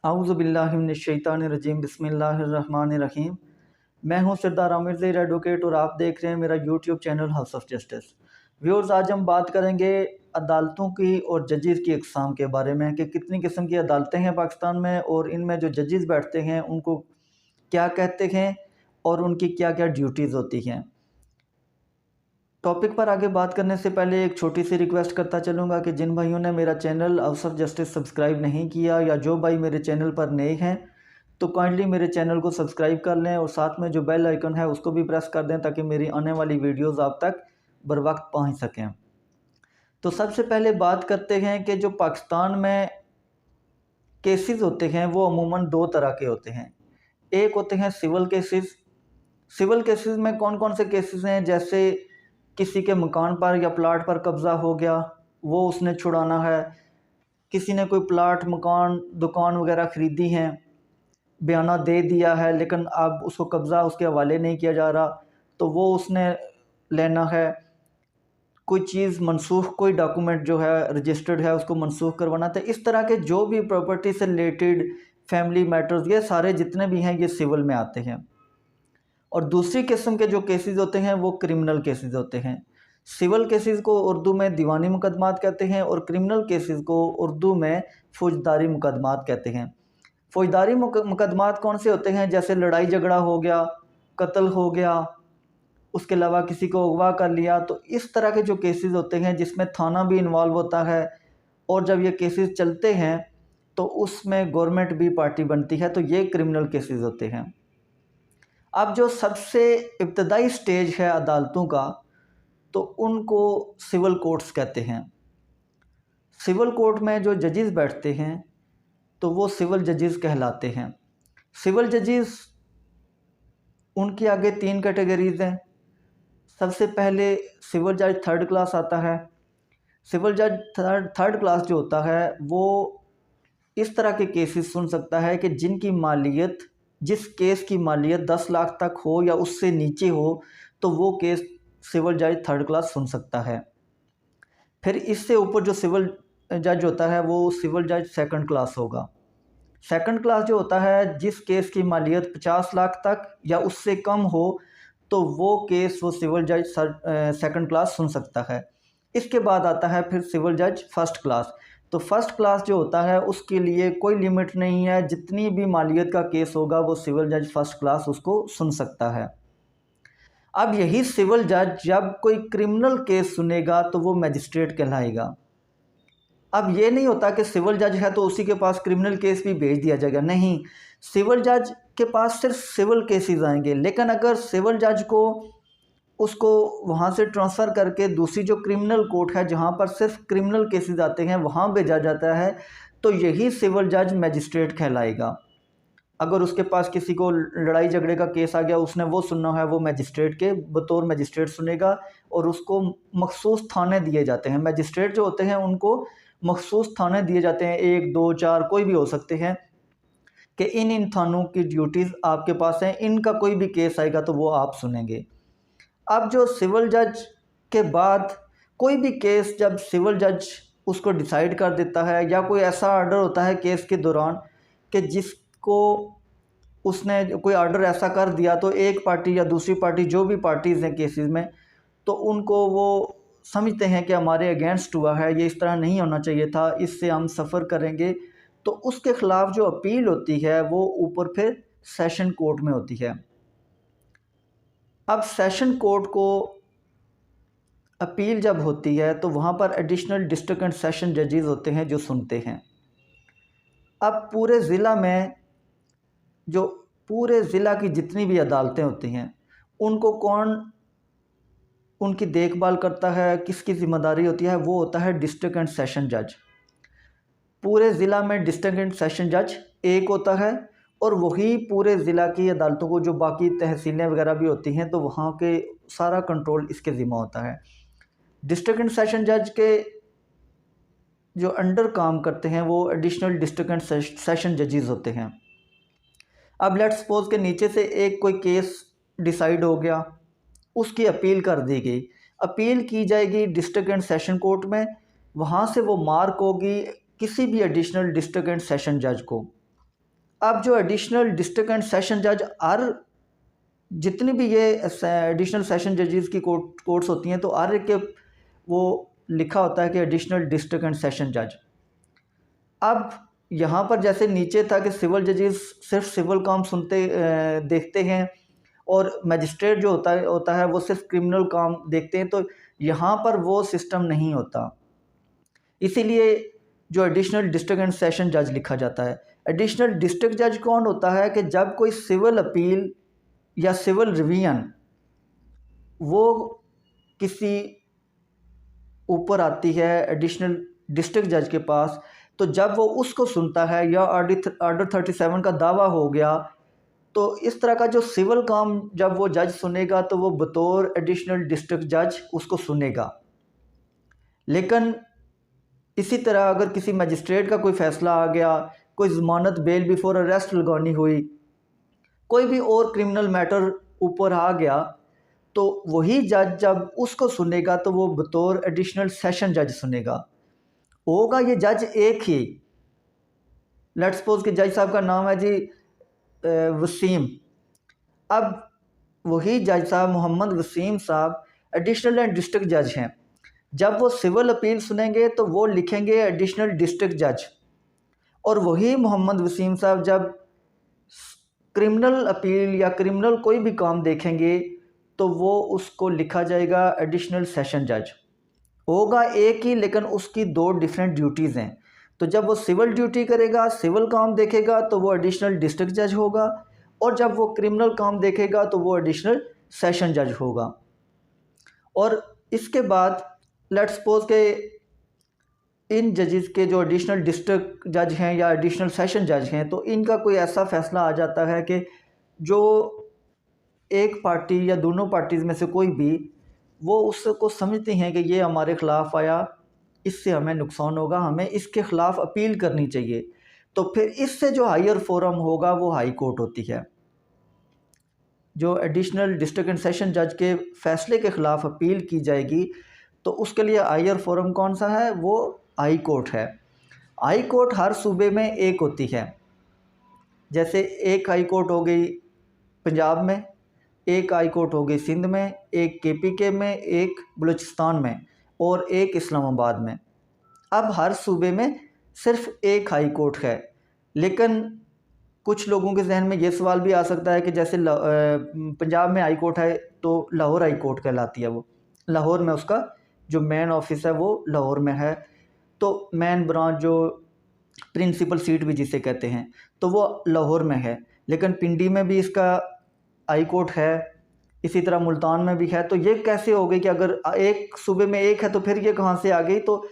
आऊज़ुबिल्लाहिमिनश्शैतानिर्रजीम बिस्मिल्लाहिर्रहमानिर्रहीम। मैं हूं सरदार आमिर ज़हीर एडवोकेट और आप देख रहे हैं मेरा YouTube channel house of justice. Viewers, आज हम बात करेंगे अदालतों की और जजेस की अक़साम के बारे में कि कितनी किस्म की अदालतें हैं पाकिस्तान में और इनमें जो जजेस बैठते हैं उनको क्या कहते हैं और उनकी क्या क्या ड्यूटीज़ होती हैं। टॉपिक पर आगे बात करने से पहले एक छोटी सी रिक्वेस्ट करता चलूँगा कि जिन भाइयों ने मेरा channel house of justice subscribe नहीं किया या जो भाई मेरे चैनल पर नए हैं तो काइंडली मेरे चैनल को सब्सक्राइब कर लें और साथ में जो बेल आइकन है उसको भी प्रेस कर दें ताकि मेरी आने वाली वीडियोज़ आप तक बर वक्त पहुँच सकें। तो सबसे पहले बात करते हैं कि जो पाकिस्तान में केसेस होते हैं वो अमूमन दो तरह के होते हैं। एक होते हैं सिविल केसेस। सिविल केसेस में कौन कौन से केसेस हैं, जैसे किसी के मकान पर या प्लाट पर कब्ज़ा हो गया, वो उसने छुड़ाना है। किसी ने कोई प्लाट, मकान, दुकान वगैरह ख़रीदी हैं, बयाना दे दिया है लेकिन अब उसको कब्ज़ा उसके हवाले नहीं किया जा रहा, तो वो उसने लेना है। कोई चीज़ मनसूख, कोई डॉक्यूमेंट जो है रजिस्टर्ड है उसको मनसूख करवाना था। इस तरह के जो भी प्रॉपर्टी से रिलेटेड फैमिली मैटर्स, ये सारे जितने भी हैं ये सिविल में आते हैं। और दूसरी किस्म के जो केसेस होते हैं वो क्रिमिनल केसेस होते हैं। सिविल केसेस को उर्दू में दीवानी मुकदमात कहते हैं और क्रिमिनल केसेस को उर्दू में फौजदारी मुकदमात कहते हैं। फौजदारी मुकदमात कौन से होते हैं, जैसे लड़ाई झगड़ा हो गया, कत्ल हो गया, उसके अलावा किसी को अगवा कर लिया। तो इस तरह के जो केसेस होते हैं जिसमें थाना भी इन्वॉल्व होता है और जब ये केसेस चलते हैं तो उसमें गवर्नमेंट भी पार्टी बनती है, तो ये क्रिमिनल केसेस होते हैं। अब जो सबसे इब्तदाई स्टेज है अदालतों का, तो उनको सिविल कोर्ट्स कहते हैं। सिविल कोर्ट में जो जजेस बैठते हैं तो वो सिविल जजेस कहलाते हैं। सिविल जजेस, उनकी आगे तीन कैटेगरीज़ हैं। सबसे पहले सिविल जज थर्ड क्लास आता है। सिविल जज थर्ड क्लास जो होता है वो इस तरह के केसेस सुन सकता है कि जिनकी मालियत, जिस केस की मालियत 10 लाख तक हो या उससे नीचे हो, तो वो केस सिविल जज थर्ड क्लास सुन सकता है। फिर इससे ऊपर जो सिविल जज होता है वो सिविल जज सेकंड क्लास होगा। सेकंड क्लास जो होता है, जिस केस की मालियत 50 लाख तक या उससे कम हो, तो वो केस वो सिविल जज सेकंड क्लास सुन सकता है। इसके बाद आता है फिर सिविल जज फर्स्ट क्लास। तो फर्स्ट क्लास जो होता है उसके लिए कोई लिमिट नहीं है, जितनी भी मालियत का केस होगा वो सिविल जज फर्स्ट क्लास उसको सुन सकता है। अब यही सिविल जज जब कोई क्रिमिनल केस सुनेगा तो वो मैजिस्ट्रेट कहलाएगा। अब ये नहीं होता कि सिविल जज है तो उसी के पास क्रिमिनल केस भी भेज दिया जाएगा, नहीं। सिविल जज के पास सिर्फ सिविल केसेस आएंगे, लेकिन अगर सिविल जज को उसको वहाँ से ट्रांसफ़र करके दूसरी जो क्रिमिनल कोर्ट है जहाँ पर सिर्फ क्रिमिनल केसेस आते हैं वहाँ भेजा जाता है, तो यही सिविल जज मैजिस्ट्रेट कहलाएगा। अगर उसके पास किसी को लड़ाई झगड़े का केस आ गया, उसने वो सुनना है, वो मैजिस्ट्रेट के बतौर मैजिस्ट्रेट सुनेगा और उसको मखसूस थाने दिए जाते हैं। मैजिस्ट्रेट जो होते हैं उनको मखसूस थाने दिए जाते हैं, 1, 2, 4 कोई भी हो सकते हैं, कि इन थानों की ड्यूटीज़ आपके पास हैं, इनका कोई भी केस आएगा तो वो आप सुनेंगे। अब जो सिविल जज के बाद कोई भी केस जब सिविल जज उसको डिसाइड कर देता है या कोई ऐसा आर्डर होता है केस के दौरान कि जिसको उसने कोई आर्डर ऐसा कर दिया, तो एक पार्टी या दूसरी पार्टी, जो भी पार्टीज़ हैं केसेस में, तो उनको वो समझते हैं कि हमारे अगेंस्ट हुआ है, ये इस तरह नहीं होना चाहिए था, इससे हम सफ़र करेंगे, तो उसके ख़िलाफ़ जो अपील होती है वो ऊपर फिर सेशन कोर्ट में होती है। अब सेशन कोर्ट को अपील जब होती है तो वहाँ पर एडिशनल डिस्ट्रिक्ट एंड सेशन जजेस होते हैं जो सुनते हैं। अब पूरे ज़िला में जो पूरे ज़िला की जितनी भी अदालतें होती हैं उनको कौन उनकी देखभाल करता है, किसकी ज़िम्मेदारी होती है, वो होता है डिस्ट्रिक्ट एंड सेशन जज। पूरे ज़िला में डिस्ट्रिक्ट एंड सेशन जज एक होता है और वही पूरे ज़िला की अदालतों को, जो बाकी तहसीलें वगैरह भी होती हैं, तो वहाँ के सारा कंट्रोल इसके ज़िम्मा होता है। डिस्ट्रिक्ट एंड सेशन जज के जो अंडर काम करते हैं वो एडिशनल डिस्ट्रिक्ट एंड सेशन जजेस होते हैं। अब लेट्स सपोज के नीचे से एक कोई केस डिसाइड हो गया, उसकी अपील कर दी गई, अपील की जाएगी डिस्ट्रिक्ट एंड सेशन कोर्ट में, वहाँ से वो मार्क होगी किसी भी एडिशनल डिस्ट्रिक्ट एंड सेशन जज को। अब जो एडिशनल डिस्ट्रिक्ट एंड सेशन जज हर जितनी भी ये एडिशनल सेशन जजेस की कोर्ट्स होती हैं तो हर एक के वो लिखा होता है कि एडिशनल डिस्ट्रिक्ट एंड सेशन जज। अब यहाँ पर जैसे नीचे था कि सिविल जजेस सिर्फ सिविल काम सुनते देखते हैं और मजिस्ट्रेट जो होता है वो सिर्फ क्रिमिनल काम देखते हैं, तो यहाँ पर वो सिस्टम नहीं होता। इसीलिए जो एडिशनल डिस्ट्रिक्ट एंड सेशन जज लिखा जाता है। एडिशनल डिस्ट्रिक्ट जज कौन होता है कि जब कोई सिविल अपील या सिविल रिवीजन वो किसी ऊपर आती है एडिशनल डिस्ट्रिक्ट जज के पास, तो जब वो उसको सुनता है या ऑर्डर 37 का दावा हो गया, तो इस तरह का जो सिविल काम जब वो जज सुनेगा तो वो बतौर एडिशनल डिस्ट्रिक्ट जज उसको सुनेगा। लेकिन इसी तरह अगर किसी मजिस्ट्रेट का कोई फ़ैसला आ गया, कोई ज़मानत बेल बिफोर अरेस्ट लगानी हुई, कोई भी और क्रिमिनल मैटर ऊपर आ गया, तो वही जज जब उसको सुनेगा तो वो बतौर एडिशनल सेशन जज सुनेगा। होगा ये जज एक ही, लेट्स सपोज कि जज साहब का नाम है जी वसीम। अब वही जज साहब मोहम्मद वसीम साहब एडिशनल एंड डिस्ट्रिक्ट जज हैं। जब वो सिविल अपील सुनेंगे तो वो लिखेंगे एडिशनल डिस्ट्रिक्ट जज, और वही मोहम्मद वसीम साहब जब क्रिमिनल अपील या क्रिमिनल कोई भी काम देखेंगे तो वो उसको लिखा जाएगा एडिशनल सेशन जज। होगा एक ही, लेकिन उसकी दो डिफरेंट ड्यूटीज़ हैं। तो जब वो सिविल ड्यूटी करेगा, सिविल काम देखेगा, तो वो एडिशनल डिस्ट्रिक्ट जज होगा, और जब वो क्रिमिनल काम देखेगा तो वो एडिशनल सेशन जज होगा। और इसके बाद लेट्स सपोज के इन जजेस के जो एडिशनल डिस्ट्रिक्ट जज हैं या एडिशनल सेशन जज हैं, तो इनका कोई ऐसा फ़ैसला आ जाता है कि जो एक पार्टी या दोनों पार्टीज़ में से कोई भी वो उसको समझती हैं कि ये हमारे ख़िलाफ़ आया, इससे हमें नुकसान होगा, हमें इसके ख़िलाफ़ अपील करनी चाहिए, तो फिर इससे जो हायर फोरम होगा वो हाई कोर्ट होती है। जो एडिशनल डिस्ट्रिक्ट एंड सेशन जज के फ़ैसले के ख़िलाफ़ अपील की जाएगी तो उसके लिए हायर फोरम कौन सा है, वो हाई कोर्ट है। हाई कोर्ट हर सूबे में एक होती है। जैसे एक हाई कोर्ट हो गई पंजाब में, एक हाई कोर्ट हो गई सिंध में, एक KPK में, एक बलूचिस्तान में और एक इस्लामाबाद में। अब हर सूबे में सिर्फ एक हाई कोर्ट है। लेकिन कुछ लोगों के जहन में ये सवाल भी आ सकता है कि जैसे पंजाब में हाई कोर्ट है तो लाहौर हाई कोर्ट कहलाती है, वो लाहौर में उसका जो मेन ऑफिस है वो लाहौर में है, तो मेन ब्रांच जो प्रिंसिपल सीट भी जिसे कहते हैं तो वो लाहौर में है। लेकिन पिंडी में भी इसका हाई कोर्ट है, इसी तरह मुल्तान में भी है। तो ये कैसे हो गई कि अगर एक सूबे में एक है तो फिर ये कहाँ से आ गई? तो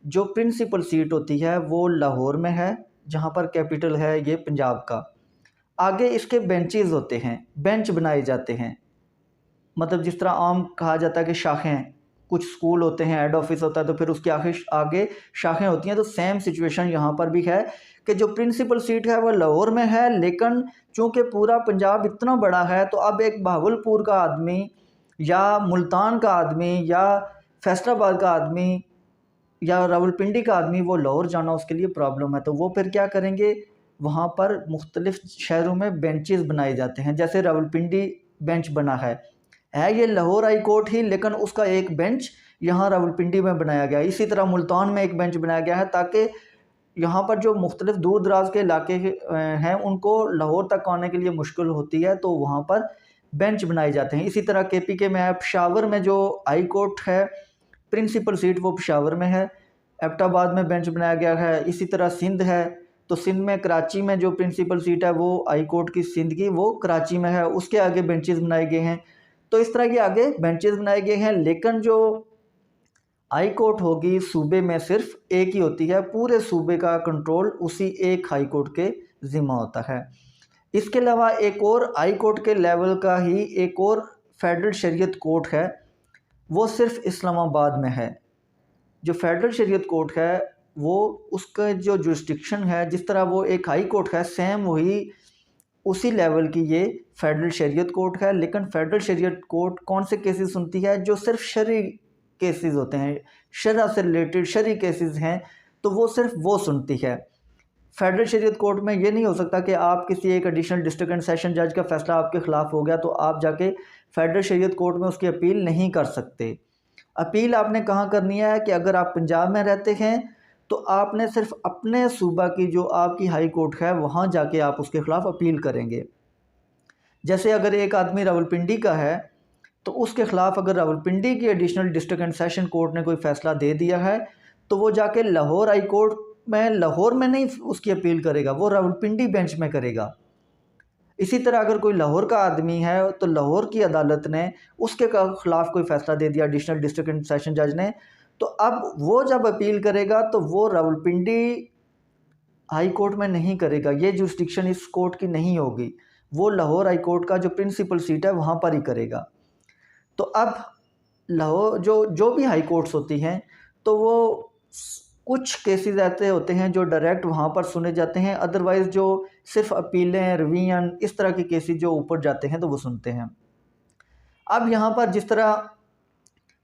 जो प्रिंसिपल सीट होती है वो लाहौर में है, जहाँ पर कैपिटल है ये पंजाब का। आगे इसके बेंचेस होते हैं, बेंच बनाए जाते हैं, मतलब जिस तरह आम कहा जाता है कि शाखें, कुछ स्कूल होते हैं, हेड ऑफिस होता है तो फिर उसके आगे शाखें होती हैं। तो सेम सिचुएशन यहाँ पर भी है कि जो प्रिंसिपल सीट है वो लाहौर में है, लेकिन चूँकि पूरा पंजाब इतना बड़ा है तो अब एक बहावलपुर का आदमी या मुल्तान का आदमी या फैसलाबाद का आदमी या रावलपिंडी का आदमी वो लाहौर जाना उसके लिए प्रॉब्लम है। तो वो फिर क्या करेंगे, वहाँ पर मुख्तलिफ़ शहरों में बेंचेस बनाए जाते हैं। जैसे रावलपिंडी बेंच बना है ये लाहौर हाई कोर्ट ही, लेकिन उसका एक बेंच यहाँ रावलपिंडी में बनाया गया है। इसी तरह मुल्तान में एक बेंच बनाया गया है ताकि यहाँ पर जो मुख्तलिफ़ दूर दराज के इलाके हैं उनको लाहौर तक आने के लिए मुश्किल होती है, तो वहाँ पर बेंच बनाए जाते हैं। इसी तरह KPK में है, पेशावर में जो हाई कोर्ट है प्रिंसिपल सीट वो पेशावर में है, एबटाबाद में बेंच बनाया गया है। इसी तरह सिंध है, तो सिंध में कराची में जो प्रिंसिपल सीट है वो हाई कोर्ट की सिंध की वो कराची में है, उसके आगे बेंचेस बनाए गए हैं। तो इस तरह के आगे बेंचेस बनाए गए हैं। लेकिन जो हाई कोर्ट होगी सूबे में सिर्फ एक ही होती है, पूरे सूबे का कंट्रोल उसी एक हाई कोर्ट के ज़िम्मा होता है। इसके अलावा एक और हाई कोर्ट के लेवल का ही एक और फेडरल शरीयत कोर्ट है, वो सिर्फ इस्लामाबाद में है। जो फेडरल शरीयत कोर्ट है वो उसका जो जुरिस्डिक्शन है, जिस तरह वो एक हाई कोर्ट है, सेम वही उसी लेवल की ये फेडरल शरीयत कोर्ट है। लेकिन फेडरल शरीयत कोर्ट कौन से केसेस सुनती है? जो सिर्फ शरई केसेस होते हैं, शरअ से रिलेटेड शरई केसेस हैं, तो वो सिर्फ वो सुनती है। फेडरल शरीयत कोर्ट में ये नहीं हो सकता कि आप किसी एक एडिशनल डिस्ट्रिक्ट एंड सेशन जज का फैसला आपके ख़िलाफ़ हो गया तो आप जाके फेडरल शरीयत कोर्ट में उसकी अपील नहीं कर सकते। अपील आपने कहाँ करनी है कि अगर आप पंजाब में रहते हैं तो आपने सिर्फ अपने सूबा की जो आपकी हाई कोर्ट है वहाँ जाके आप उसके ख़िलाफ़ अपील करेंगे। जैसे अगर एक आदमी रावलपिंडी का है तो उसके ख़िलाफ़ अगर रावलपिंडी की additional district and session court ने कोई फ़ैसला दे दिया है तो वो जाके लाहौर हाई कोर्ट में, लाहौर में नहीं उसकी अपील करेगा, वो रावलपिंडी बेंच में करेगा। इसी तरह अगर कोई लाहौर का आदमी है तो लाहौर की अदालत ने उसके ख़िलाफ़ कोई फ़ैसला दे दिया एडिशनल डिस्ट्रिक्ट एंड सेशन जज ने, तो अब वो जब अपील करेगा तो वो रावलपिंडी हाई कोर्ट में नहीं करेगा, ये जुरिस्डिक्शन इस कोर्ट की नहीं होगी, वो लाहौर हाई कोर्ट का जो प्रिंसिपल सीट है वहाँ पर ही करेगा। तो अब लाहौर जो भी हाई कोर्ट्स होती हैं तो वो कुछ केसेस ऐसे होते हैं जो डायरेक्ट वहाँ पर सुने जाते हैं, अदरवाइज़ जो सिर्फ अपीलें, रिवीजन, इस तरह के केसेस जो ऊपर जाते हैं तो वो सुनते हैं। अब यहाँ पर जिस तरह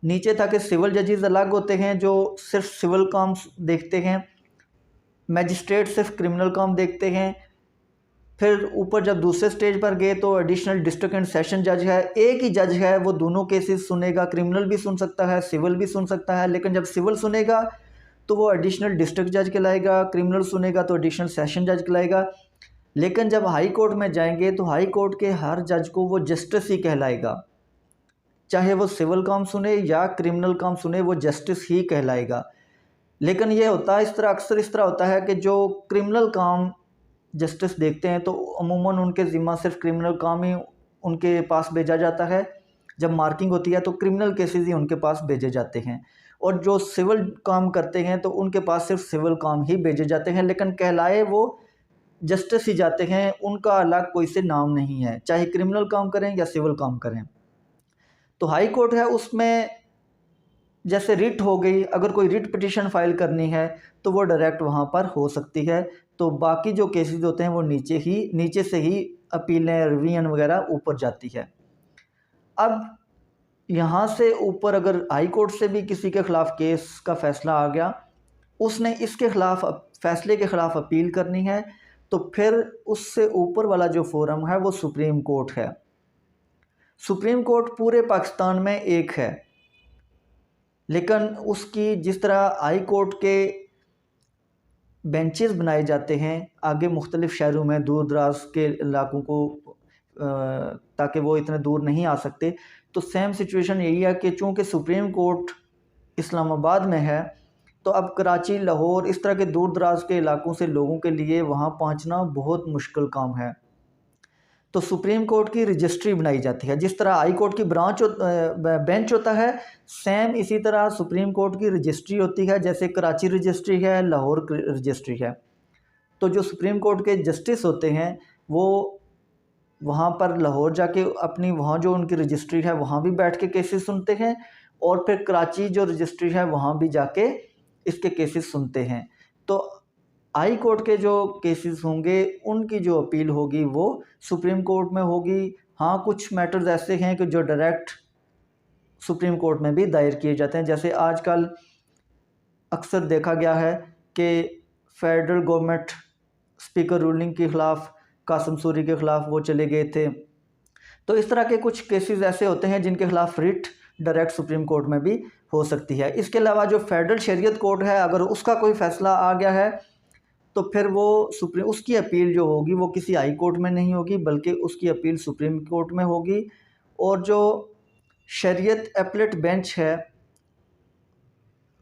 नीचे था कि सिविल जजेस अलग होते हैं जो सिर्फ सिविल काम देखते हैं, मैजिस्ट्रेट सिर्फ क्रिमिनल काम देखते हैं। फिर ऊपर जब दूसरे स्टेज पर गए तो एडिशनल डिस्ट्रिक्ट एंड सेशन जज है, एक ही जज है, वो दोनों केसेस सुनेगा, क्रिमिनल भी सुन सकता है, सिविल भी सुन सकता है। लेकिन जब सिविल सुनेगा तो वो एडिशनल डिस्ट्रिक्ट जज कहलाएगा, क्रिमिनल सुनेगा तो एडिशनल सेशन जज कहलाएगा। लेकिन जब हाई कोर्ट में जाएंगे तो हाई कोर्ट के हर जज को वो जस्टिस ही कहलाएगा, चाहे वो सिविल काम सुने या क्रिमिनल काम सुने, वो जस्टिस ही कहलाएगा। लेकिन ये होता है इस तरह, अक्सर इस तरह होता है कि जो क्रिमिनल काम जस्टिस देखते हैं तो अमूमन उनके ज़िम्मा सिर्फ क्रिमिनल काम ही उनके पास भेजा जाता है। जब मार्किंग होती है तो क्रिमिनल केसेस ही उनके पास भेजे जाते हैं, और जो सिविल काम करते हैं तो उनके पास सिर्फ सिविल काम ही भेजे जाते हैं, लेकिन कहलाए वो जस्टिस ही जाते हैं, उनका अलग कोई से नाम नहीं है, चाहे क्रिमिनल काम करें या सिविल काम करें। तो हाई कोर्ट है, उसमें जैसे रिट हो गई, अगर कोई रिट पिटीशन फाइल करनी है तो वो डायरेक्ट वहाँ पर हो सकती है। तो बाकी जो केसेस होते हैं वो नीचे से ही अपीलें, रिवीजन वगैरह ऊपर जाती है। अब यहाँ से ऊपर अगर हाई कोर्ट से भी किसी के ख़िलाफ़ केस का फ़ैसला आ गया, उसने इसके ख़िलाफ़ फ़ैसले के ख़िलाफ़ अपील करनी है, तो फिर उससे ऊपर वाला जो फोरम है वो सुप्रीम कोर्ट है। सुप्रीम कोर्ट पूरे पाकिस्तान में एक है, लेकिन उसकी जिस तरह हाई कोर्ट के बेंचेस बनाए जाते हैं आगे मुख्तलिफ़ शहरों में, दूर दराज के इलाकों को, ताकि वो इतने दूर नहीं आ सकते, तो सेम सिचुएशन यही है कि चूँकि सुप्रीम कोर्ट इस्लामाबाद में है तो अब कराची, लाहौर, इस तरह के दूर दराज के इलाकों से लोगों के लिए वहाँ पहुँचना बहुत मुश्किल काम है। तो सुप्रीम कोर्ट की रजिस्ट्री बनाई जाती है, जिस तरह हाई कोर्ट की बेंच होता है, सेम इसी तरह सुप्रीम कोर्ट की रजिस्ट्री होती है। जैसे कराची रजिस्ट्री है, लाहौर रजिस्ट्री है। तो जो सुप्रीम कोर्ट के जस्टिस होते हैं वो वहाँ पर लाहौर जाके अपनी वहाँ जो उनकी रजिस्ट्री है वहाँ भी बैठ के केसेस सुनते हैं, और फिर कराची जो रजिस्ट्री है वहाँ भी जाके इसके केसेस सुनते हैं। तो हाई कोर्ट के जो केसेस होंगे उनकी जो अपील होगी वो सुप्रीम कोर्ट में होगी। हाँ, कुछ मैटर्स ऐसे हैं कि जो डायरेक्ट सुप्रीम कोर्ट में भी दायर किए जाते हैं। जैसे आजकल अक्सर देखा गया है कि फेडरल गवर्नमेंट स्पीकर रूलिंग के ख़िलाफ़, कासिम सूरी के ख़िलाफ़ वो चले गए थे। तो इस तरह के कुछ केसेस ऐसे होते हैं जिनके ख़िलाफ़ रिट डायरेक्ट सुप्रीम कोर्ट में भी हो सकती है। इसके अलावा जो फेडरल शरीयत कोर्ट है, अगर उसका कोई फ़ैसला आ गया है तो फिर वो उसकी अपील जो होगी वो किसी हाई कोर्ट में नहीं होगी, बल्कि उसकी अपील सुप्रीम कोर्ट में होगी। और जो शरीयत अपीलेट बेंच है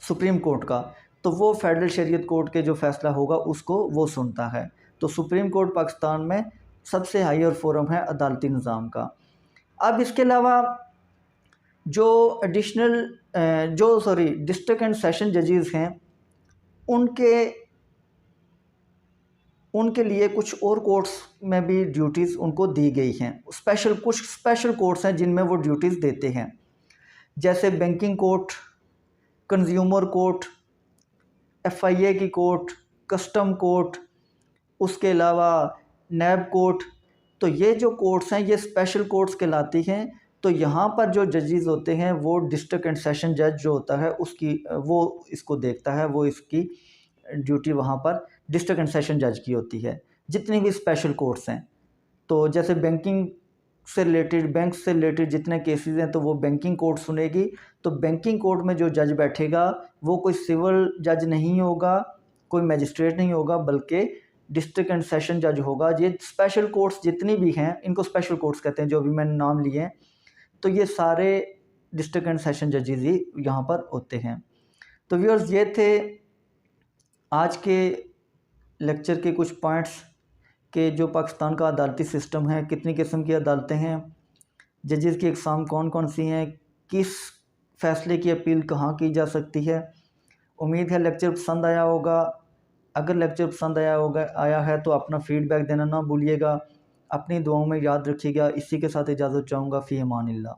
सुप्रीम कोर्ट का, तो वो फेडरल शरीयत कोर्ट के जो फ़ैसला होगा उसको वो सुनता है। तो सुप्रीम कोर्ट पाकिस्तान में सबसे हायर फोरम है अदालती निज़ाम का। अब इसके अलावा जो डिस्ट्रिक्ट एंड सेशन जजेस हैं उनके लिए कुछ और कोर्ट्स में भी ड्यूटीज़ उनको दी गई हैं। कुछ स्पेशल कोर्ट्स हैं जिनमें वो ड्यूटीज़ देते हैं, जैसे banking court, consumer court, FIA की कोर्ट, कस्टम कोर्ट, उसके अलावा नैब कोर्ट। तो ये जो कोर्ट्स हैं ये स्पेशल कोर्ट्स कहलाती हैं। तो यहाँ पर जो जजेस होते हैं वो डिस्ट्रिक्ट एंड सेशन जज जो होता है वो इसको देखता है, वो इसकी ड्यूटी वहाँ पर डिस्ट्रिक्ट एंड सेशन जज की होती है। जितनी भी स्पेशल कोर्ट्स हैं, तो जैसे बैंक से रिलेटेड जितने केसेस हैं तो वो बैंकिंग कोर्ट सुनेगी। तो बैंकिंग कोर्ट में जो जज बैठेगा वो कोई सिविल जज नहीं होगा, कोई मजिस्ट्रेट नहीं होगा, बल्कि डिस्ट्रिक्ट एंड सेशन जज होगा। ये स्पेशल कोर्ट्स जितनी भी हैं, इनको स्पेशल कोर्ट्स कहते हैं, जो भी मैंने नाम लिए हैं, तो ये सारे डिस्ट्रिक्ट एंड सेशन जजेस ही यहाँ पर होते हैं। तो व्यूअर्स, ये थे आज के लेक्चर के कुछ पॉइंट्स कि जो पाकिस्तान का अदालती सिस्टम है, कितनी किस्म की अदालतें हैं, जजेस की एग्ज़ाम कौन कौन सी हैं, किस फ़ैसले की अपील कहाँ की जा सकती है। उम्मीद है लेक्चर पसंद आया होगा। अगर लेक्चर पसंद आया है तो अपना फ़ीडबैक देना ना भूलिएगा। अपनी दुआओं में याद रखिएगा। इसी के साथ इजाज़त चाहूँगा। फ़ी अमानिल्लाह।